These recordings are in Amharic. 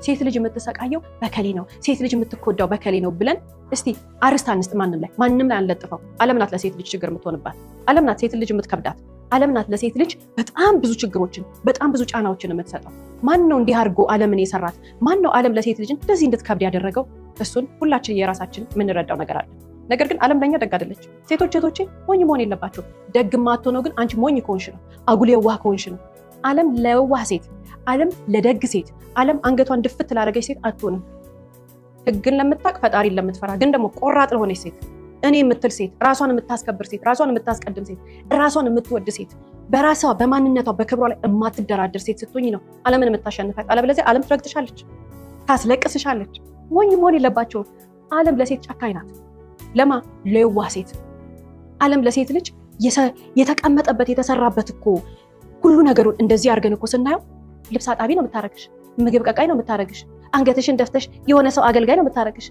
ሴት ልጅ የምትሰቃየው በከሌ ነው፣ ሴት ልጅ የምትኮዳው በከሌ ነው ብለን እስቲ አርስት አንስጥ ማንም ላይ አንለጥፈው። ዓለም ናት ለሴት ልጅ ችግር የምትሆንባት። ዓለም ናት ሴት ልጅ የምትከብዳት። ዓለም ናት ለሴት ልጅ በጣም ብዙ ችግሮችን በጣም ብዙ ጫናዎችን የምትሰጠው። ማን ነው እንዲህ አድርጎ ዓለምን የሰራት? ማን ነው ዓለም ለሴት ልጅ እንደዚህ እንድትከብድ ያደረገው? እሱን ሁላችን የራሳችን የምንረዳው ነገር አለ። ነገር ግን ዓለም ለኛ ደግ አይደለች። ሴቶች እህቶቼ ሞኝ መሆን የለባቸው። ደግ ማትሆነው ግን አንቺ ሞኝ ከሆንሽ ነው፣ አጉል የዋህ ከሆንሽ ነው። ዓለም ለዋህ ሴት፣ ዓለም ለደግ ሴት፣ ዓለም አንገቷን ድፍት ላደረገች ሴት አትሆንም። ህግን ለምታቅ ፈጣሪን ለምትፈራ ግን ደግሞ ቆራጥ ለሆነች ሴት፣ እኔ የምትል ሴት፣ ራሷን የምታስከብር ሴት፣ ራሷን የምታስቀድም ሴት፣ ራሷን የምትወድ ሴት፣ በራሷ በማንነቷ በክብሯ ላይ የማትደራደር ሴት ስትሆኝ ነው ዓለምን የምታሸንፋት። አለበለዚያ ዓለም ትረግጥሻለች፣ ታስለቅስሻለች። ሞኝ መሆን የለባቸውም። ዓለም ለሴት ጨካኝ ናት። ለማ ለዋህ ሴት። ዓለም ለሴት ልጅ የተቀመጠበት የተሰራበት እኮ ሁሉ ነገሩን እንደዚህ አድርገን እኮ ስናየው ልብስ አጣቢ ነው የምታረግሽ፣ ምግብ ቀቃይ ነው የምታረግሽ፣ አንገትሽን ደፍተሽ የሆነ ሰው አገልጋይ ነው የምታረግሽ።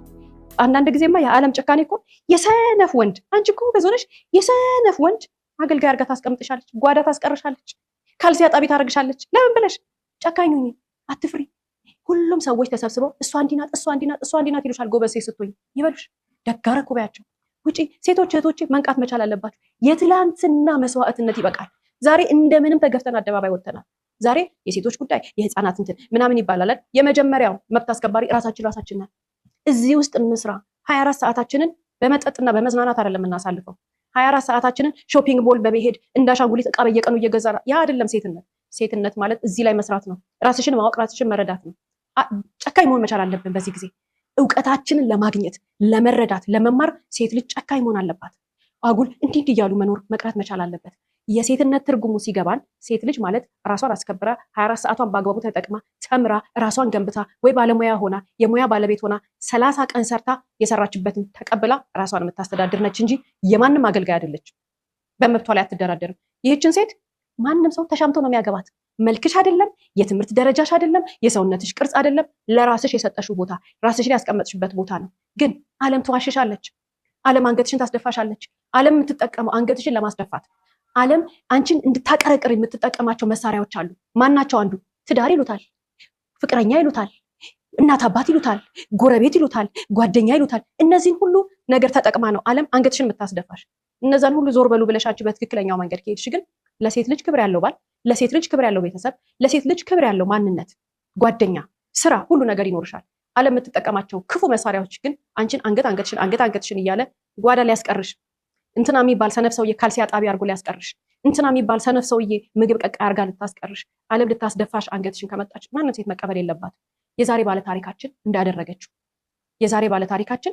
አንዳንድ ጊዜማ የዓለም ጭካኔ እኮ የሰነፍ ወንድ፣ አንቺ እኮ በዞነሽ የሰነፍ ወንድ አገልጋይ አድርጋ ታስቀምጥሻለች፣ ጓዳ ታስቀርሻለች፣ ካልሲ አጣቢ ታረግሻለች። ለምን ብለሽ? ጨካኝ ሁኚ፣ አትፍሪ። ሁሉም ሰዎች ተሰብስበው እሷ እንዲናት እሷ እንዲናት እሷ እንዲናት ይሉሻል። ጎበዝ ሴት ስትሆኝ ይበሉሽ፣ ደጋረ እኮ በያቸው። ውጪ። ሴቶች እህቶቼ መንቃት መቻል አለባቸው። የትላንትና መስዋዕትነት ይበቃል። ዛሬ እንደምንም ተገፍተን አደባባይ ወጥተናል። ዛሬ የሴቶች ጉዳይ የህፃናት እንትን ምናምን ይባላል። የመጀመሪያው መብት አስከባሪ ራሳችን ነን። እዚህ ውስጥ እንስራ። 24 ሰዓታችንን በመጠጥና በመዝናናት አይደለም እናሳልፈው። 24 ሰዓታችንን ሾፒንግ ሞል በመሄድ እንዳሻንጉሊት ዕቃ በየቀኑ እየገዛ ያ አይደለም ሴትነት። ሴትነት ማለት እዚህ ላይ መስራት ነው። ራስሽን ማወቅ፣ ራስሽን መረዳት ነው። ጨካኝ መሆን መቻል አለብን። በዚህ ጊዜ እውቀታችንን ለማግኘት ለመረዳት፣ ለመማር ሴት ልጅ ጨካኝ መሆን አለባት። አጉል እንዲህ እያሉ መኖር መቅረት መቻል አለበት። የሴትነት ትርጉሙ ሲገባን ሴት ልጅ ማለት ራሷን አስከብራ 24 ሰዓቷን በአግባቡ ተጠቅማ ተምራ ራሷን ገንብታ ወይ ባለሙያ ሆና የሙያ ባለቤት ሆና 30 ቀን ሰርታ የሰራችበትን ተቀብላ ራሷን የምታስተዳድር ነች እንጂ የማንም አገልጋይ አይደለች። በመብቷ ላይ አትደራደርም። ይህችን ሴት ማንም ሰው ተሻምቶ ነው የሚያገባት። መልክሽ አይደለም፣ የትምህርት ደረጃሽ አይደለም፣ የሰውነትሽ ቅርጽ አይደለም፣ ለራስሽ የሰጠሽው ቦታ፣ ራስሽ ላይ ያስቀመጥሽበት ቦታ ነው። ግን ዓለም ትዋሽሻለች። ዓለም አንገትሽን ታስደፋሻለች። ዓለም የምትጠቀመው አንገትሽን ለማስደፋት፣ ዓለም አንቺን እንድታቀረቅር የምትጠቀማቸው መሳሪያዎች አሉ። ማናቸው? አንዱ ትዳር ይሉታል፣ ፍቅረኛ ይሉታል፣ እናት አባት ይሉታል፣ ጎረቤት ይሉታል፣ ጓደኛ ይሉታል። እነዚህን ሁሉ ነገር ተጠቅማ ነው ዓለም አንገትሽን የምታስደፋሽ። እነዛን ሁሉ ዞር በሉ ብለሽ አንቺ በትክክለኛው መንገድ ከሄድሽ ግን ለሴት ልጅ ክብር ያለው ባል፣ ለሴት ልጅ ክብር ያለው ቤተሰብ፣ ለሴት ልጅ ክብር ያለው ማንነት፣ ጓደኛ፣ ስራ፣ ሁሉ ነገር ይኖርሻል። ዓለም የምትጠቀማቸው ክፉ መሳሪያዎች ግን አንቺን አንገትሽን እያለ ጓዳ ሊያስቀርሽ፣ እንትና የሚባል ሰነፍ ሰውዬ ካልሲ አጣቢ አድርጎ ሊያስቀርሽ፣ እንትና የሚባል ሰነፍ ሰውዬ ምግብ ቀቃይ አድርጋ ልታስቀርሽ፣ ዓለም ልታስደፋሽ አንገትሽን ከመጣች ማንም ሴት መቀበል የለባት። የዛሬ ባለ ታሪካችን እንዳደረገችው የዛሬ ባለ ታሪካችን